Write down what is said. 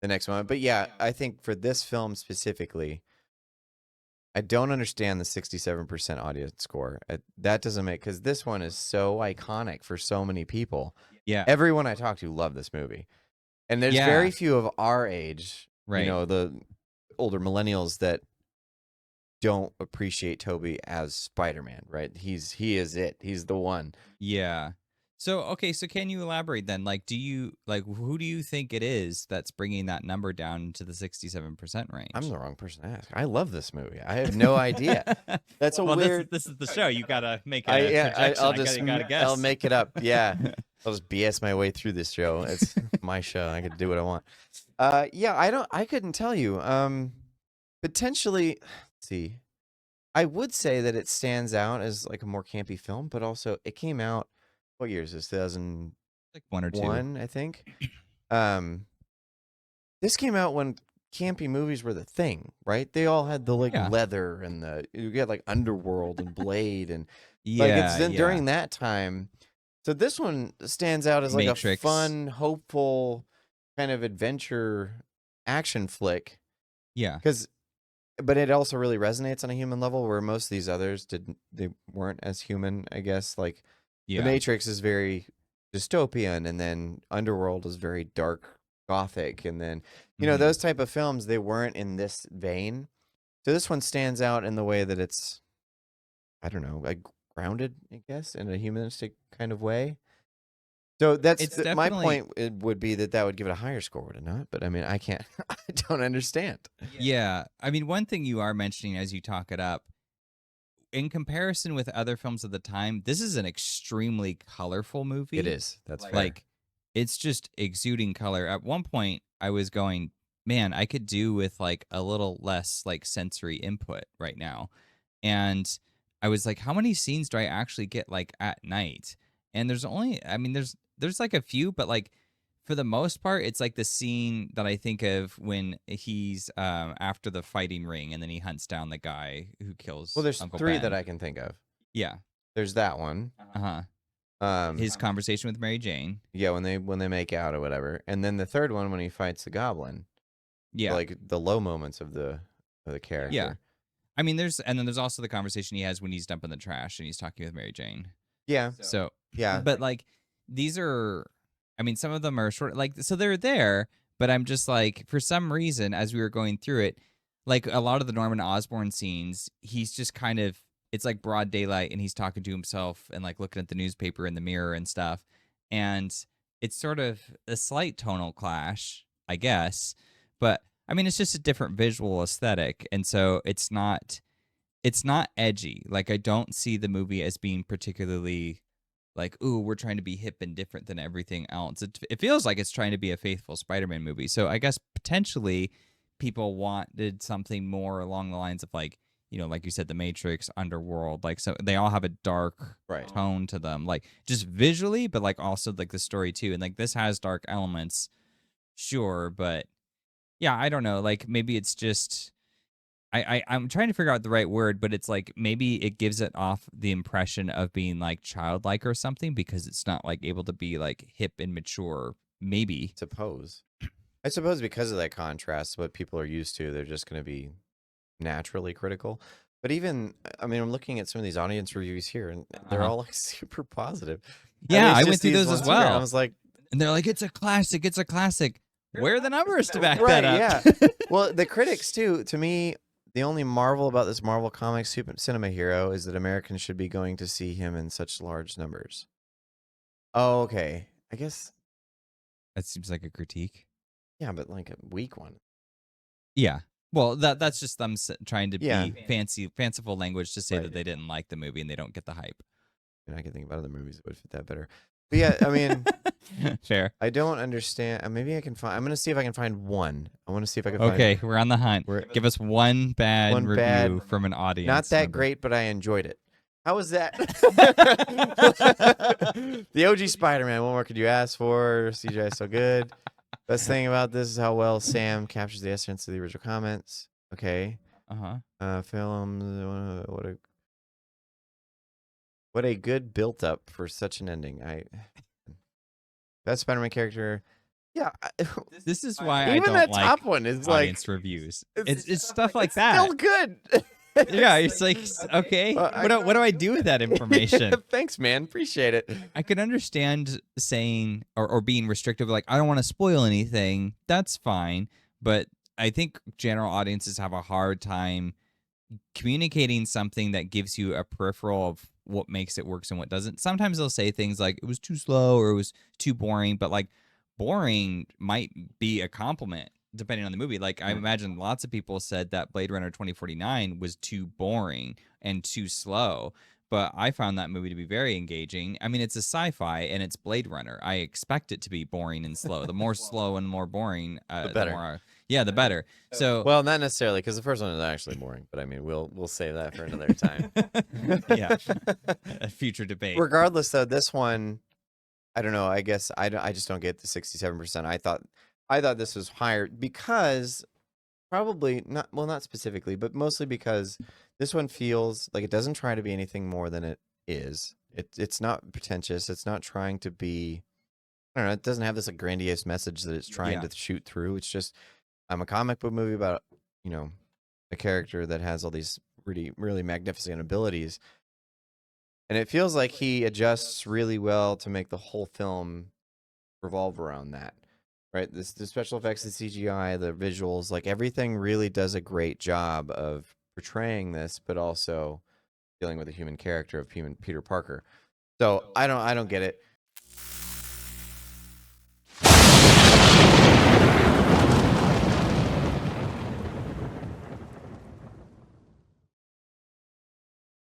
the next one. But yeah, I think for this film specifically, I don't understand the 67% audience score. That doesn't make, because this one is so iconic for so many people. Yeah. Everyone I talk to loved this movie. And there's Yeah. very few of our age, Right. the older millennials that don't appreciate Tobey as Spider-Man, right? He is it. He's the one. Yeah. So, okay, so can you elaborate then? Like, who do you think it is that's bringing that number down to the 67% range? I'm the wrong person to ask. I love this movie. I have no idea. That's a weird. This is the show. You gotta make a projection. projection. I'll Gotta guess. I'll make it up. Yeah. I'll just BS my way through this show. It's my show. I can do what I want. Yeah, I couldn't tell you. Potentially, let's see. I would say that it stands out as like a more campy film, but also it came out, what year is this? 2001, Like one or two. I think. This came out when campy movies were the thing, right? They all had the leather and you get like Underworld and Blade and during that time. So this one stands out as like Matrix. a fun, hopeful kind of adventure action flick. Yeah. But it also really resonates on a human level, where most of these others they weren't as human, I guess. Like The Matrix is very dystopian, and then Underworld is very dark, gothic, and then those type of films, they weren't in this vein. So this one stands out in the way that it's, I don't know, like grounded, I guess, in a humanistic kind of way. So that's my point. It would be that would give it a higher score, would it not? But I mean, I can't. I don't understand. Yeah, I mean, one thing you are mentioning as you talk it up, in comparison with other films of the time, this is an extremely colorful movie. It is. That's fair. Like, it's just exuding color. At one point, I was going, man, I could do with like a little less like sensory input right now. And I was like, how many scenes do I actually get like at night? And there's only, I mean, there's like a few, but like for the most part, it's like the scene that I think of when he's after the fighting ring and then he hunts down the guy who kills. Well, there's Uncle three Ben. that I can think of. Yeah. There's that one. His conversation with Mary Jane. Yeah, when they make out or whatever, and then the third one when he fights the goblin. Yeah, like the low moments of the character. Yeah, I mean, there's also the conversation he has when he's dumping the trash and he's talking with Mary Jane. Yeah. So yeah, but like these are, I mean, some of them are short, like, so they're there, but I'm just like, for some reason, as we were going through it, like a lot of the Norman Osborn scenes, he's just kind of, it's like broad daylight and he's talking to himself and like looking at the newspaper in the mirror and stuff. And it's sort of a slight tonal clash, I guess. But I mean, it's just a different visual aesthetic. And so it's not edgy. Like, I don't see the movie as being particularly like, ooh, we're trying to be hip and different than everything else. It feels like it's trying to be a faithful Spider-Man movie. So I guess potentially people wanted something more along the lines of like, like you said, The Matrix, Underworld, like, so they all have a dark tone to them, like just visually, but like also like the story too. And like this has dark elements, sure, but yeah, I don't know. Like maybe it's just I'm trying to figure out the right word, but it's like maybe it gives it off the impression of being like childlike or something because it's not like able to be like hip and mature. Maybe. I suppose because of that contrast, what people are used to, they're just going to be naturally critical. But even, I mean, I'm looking at some of these audience reviews here, and they're all like super positive. Yeah, I went through those as well. I was like, and they're like, it's a classic. It's a classic. Where are the numbers to back that up? Yeah. Well, the critics too. To me, the only marvel about this Marvel Comics cinema hero is that Americans should be going to see him in such large numbers. Oh, okay. I guess that seems like a critique. Yeah, but like a weak one. Yeah. Well, that's just them trying to be fanciful language to say that they didn't like the movie and they don't get the hype. And I can think about other movies that would fit that better. But yeah, I mean, fair. I don't understand. Maybe I can find. I'm going to see if I can find one. I want to see if I can. Okay, we're on the hunt. Give us one bad review from an audience. Not that great, but I enjoyed it. How was that? The OG Spider-Man. What more could you ask for? CGI is so good. Best thing about this is how well Sam captures the essence of the original comments. Okay. Film. What a good built up for such an ending. Best Spider-Man character. Yeah, This is why I even don't that like top one is audience like reviews. It's stuff like it's that. still good. Yeah, it's like, okay, what do I do with that information? Thanks, man. Appreciate it. I can understand saying or being restrictive, like I don't want to spoil anything. That's fine, but I think general audiences have a hard time communicating something that gives you a peripheral of what makes it works and what doesn't. Sometimes they'll say things like it was too slow or it was too boring, but like boring might be a compliment depending on the movie. Like I imagine lots of people said that Blade Runner 2049 was too boring and too slow. But I found that movie to be very engaging. I mean, it's a sci-fi and it's Blade Runner. I expect it to be boring and slow. The more slow and more boring, The better. The better. So, well, not necessarily because the first one is actually boring. But I mean, we'll save that for another time. Yeah, a future debate. Regardless, though, this one, I don't know. I guess I just don't get the 67%. I thought this was higher because probably not. Well, not specifically, but mostly because this one feels like it doesn't try to be anything more than it is. It's not pretentious. It's not trying to be. I don't know. It doesn't have this like grandiose message that it's trying to shoot through. It's just I'm a comic book movie about a character that has all these really really magnificent abilities, and it feels like he adjusts really well to make the whole film revolve around that. Right, the special effects, the CGI, the visuals, like everything really does a great job of portraying this, but also dealing with the human character of human Peter Parker. So I don't get it.